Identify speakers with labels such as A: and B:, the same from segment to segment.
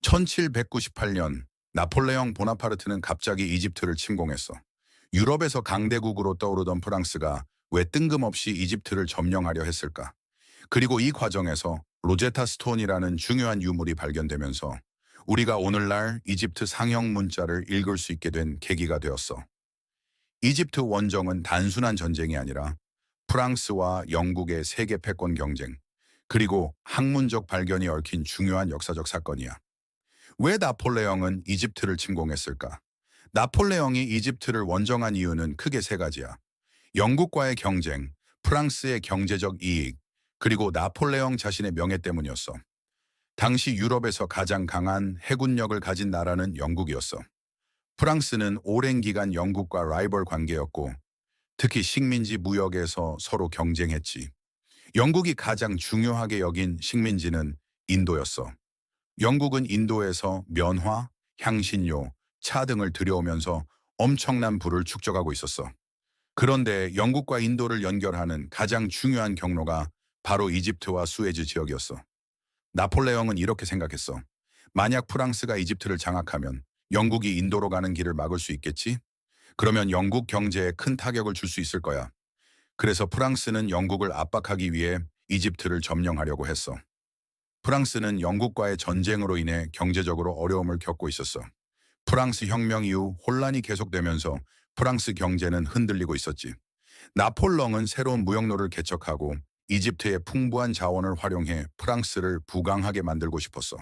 A: 1798년 나폴레옹 보나파르트는 갑자기 이집트를 침공했어. 유럽에서 강대국으로 떠오르던 프랑스가 왜 뜬금없이 이집트를 점령하려 했을까? 그리고 이 과정에서 로제타 스톤이라는 중요한 유물이 발견되면서 우리가 오늘날 이집트 상형 문자를 읽을 수 있게 된 계기가 되었어. 이집트 원정은 단순한 전쟁이 아니라 프랑스와 영국의 세계 패권 경쟁, 그리고 학문적 발견이 얽힌 중요한 역사적 사건이야. 왜 나폴레옹은 이집트를 침공했을까? 나폴레옹이 이집트를 원정한 이유는 크게 세 가지야. 영국과의 경쟁, 프랑스의 경제적 이익, 그리고 나폴레옹 자신의 명예 때문이었어. 당시 유럽에서 가장 강한 해군력을 가진 나라는 영국이었어. 프랑스는 오랜 기간 영국과 라이벌 관계였고, 특히 식민지 무역에서 서로 경쟁했지. 영국이 가장 중요하게 여긴 식민지는 인도였어. 영국은 인도에서 면화, 향신료, 차 등을 들여오면서 엄청난 부를 축적하고 있었어. 그런데 영국과 인도를 연결하는 가장 중요한 경로가 바로 이집트와 수에즈 지역이었어. 나폴레옹은 이렇게 생각했어. 만약 프랑스가 이집트를 장악하면 영국이 인도로 가는 길을 막을 수 있겠지? 그러면 영국 경제에 큰 타격을 줄 수 있을 거야. 그래서 프랑스는 영국을 압박하기 위해 이집트를 점령하려고 했어. 프랑스는 영국과의 전쟁으로 인해 경제적으로 어려움을 겪고 있었어. 프랑스 혁명 이후 혼란이 계속되면서 프랑스 경제는 흔들리고 있었지. 나폴레옹은 새로운 무역로를 개척하고 이집트의 풍부한 자원을 활용해 프랑스를 부강하게 만들고 싶었어.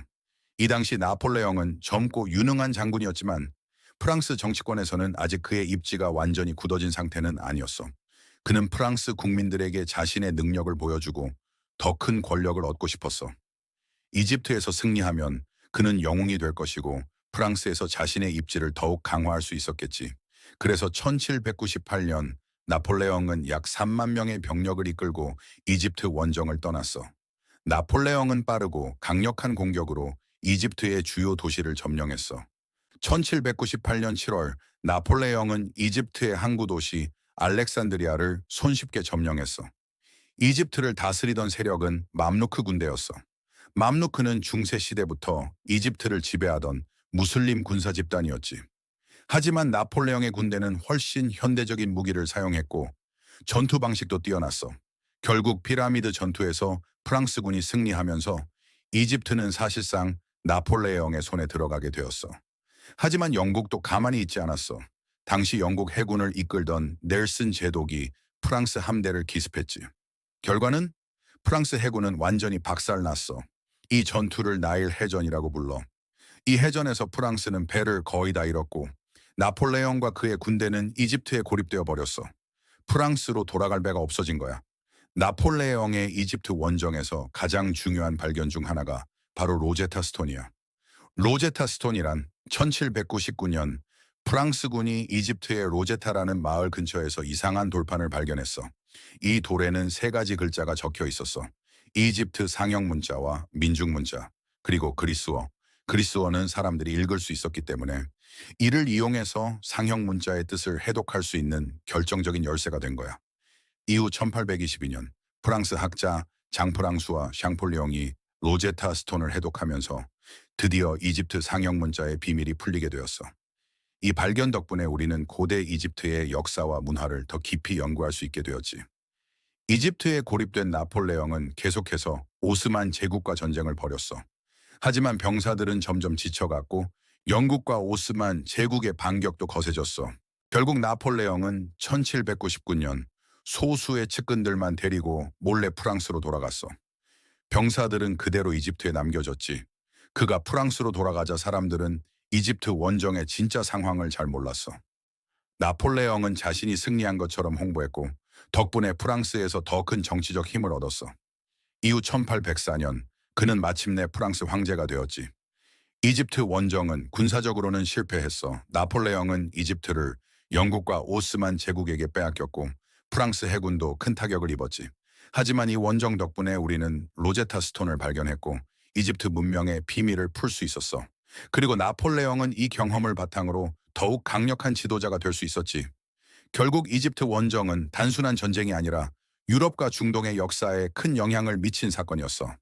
A: 이 당시 나폴레옹은 젊고 유능한 장군이었지만 프랑스 정치권에서는 아직 그의 입지가 완전히 굳어진 상태는 아니었어. 그는 프랑스 국민들에게 자신의 능력을 보여주고 더 큰 권력을 얻고 싶었어. 이집트에서 승리하면 그는 영웅이 될 것이고 프랑스에서 자신의 입지를 더욱 강화할 수 있었겠지. 그래서 1798년 나폴레옹은 약 3만 명의 병력을 이끌고 이집트 원정을 떠났어. 나폴레옹은 빠르고 강력한 공격으로 이집트의 주요 도시를 점령했어. 1798년 7월 나폴레옹은 이집트의 항구 도시 알렉산드리아를 손쉽게 점령했어. 이집트를 다스리던 세력은 맘루크 군대였어. 맘루크는 중세 시대부터 이집트를 지배하던 무슬림 군사 집단이었지. 하지만 나폴레옹의 군대는 훨씬 현대적인 무기를 사용했고 전투 방식도 뛰어났어. 결국 피라미드 전투에서 프랑스군이 승리하면서 이집트는 사실상 나폴레옹의 손에 들어가게 되었어. 하지만 영국도 가만히 있지 않았어. 당시 영국 해군을 이끌던 넬슨 제독이 프랑스 함대를 기습했지. 결과는 프랑스 해군은 완전히 박살났어. 이 전투를 나일 해전이라고 불러. 이 해전에서 프랑스는 배를 거의 다 잃었고 나폴레옹과 그의 군대는 이집트에 고립되어 버렸어. 프랑스로 돌아갈 배가 없어진 거야. 나폴레옹의 이집트 원정에서 가장 중요한 발견 중 하나가 바로 로제타 스톤이야. 로제타 스톤이란 1799년 프랑스군이 이집트의 로제타라는 마을 근처에서 이상한 돌판을 발견했어. 이 돌에는 세 가지 글자가 적혀 있었어. 이집트 상형 문자와 민중 문자, 그리고 그리스어. 그리스어는 사람들이 읽을 수 있었기 때문에 이를 이용해서 상형 문자의 뜻을 해독할 수 있는 결정적인 열쇠가 된 거야. 이후 1822년 프랑스 학자 장프랑수와 샹폴리옹이 로제타 스톤을 해독하면서 드디어 이집트 상형 문자의 비밀이 풀리게 되었어. 이 발견 덕분에 우리는 고대 이집트의 역사와 문화를 더 깊이 연구할 수 있게 되었지. 이집트에 고립된 나폴레옹은 계속해서 오스만 제국과 전쟁을 벌였어. 하지만 병사들은 점점 지쳐갔고 영국과 오스만 제국의 반격도 거세졌어. 결국 나폴레옹은 1799년 소수의 측근들만 데리고 몰래 프랑스로 돌아갔어. 병사들은 그대로 이집트에 남겨졌지. 그가 프랑스로 돌아가자 사람들은 이집트 원정의 진짜 상황을 잘 몰랐어. 나폴레옹은 자신이 승리한 것처럼 홍보했고 덕분에 프랑스에서 더 큰 정치적 힘을 얻었어. 이후 1804년 그는 마침내 프랑스 황제가 되었지. 이집트 원정은 군사적으로는 실패했어. 나폴레옹은 이집트를 영국과 오스만 제국에게 빼앗겼고 프랑스 해군도 큰 타격을 입었지. 하지만 이 원정 덕분에 우리는 로제타 스톤을 발견했고 이집트 문명의 비밀을 풀 수 있었어. 그리고 나폴레옹은 이 경험을 바탕으로 더욱 강력한 지도자가 될 수 있었지. 결국 이집트 원정은 단순한 전쟁이 아니라 유럽과 중동의 역사에 큰 영향을 미친 사건이었어.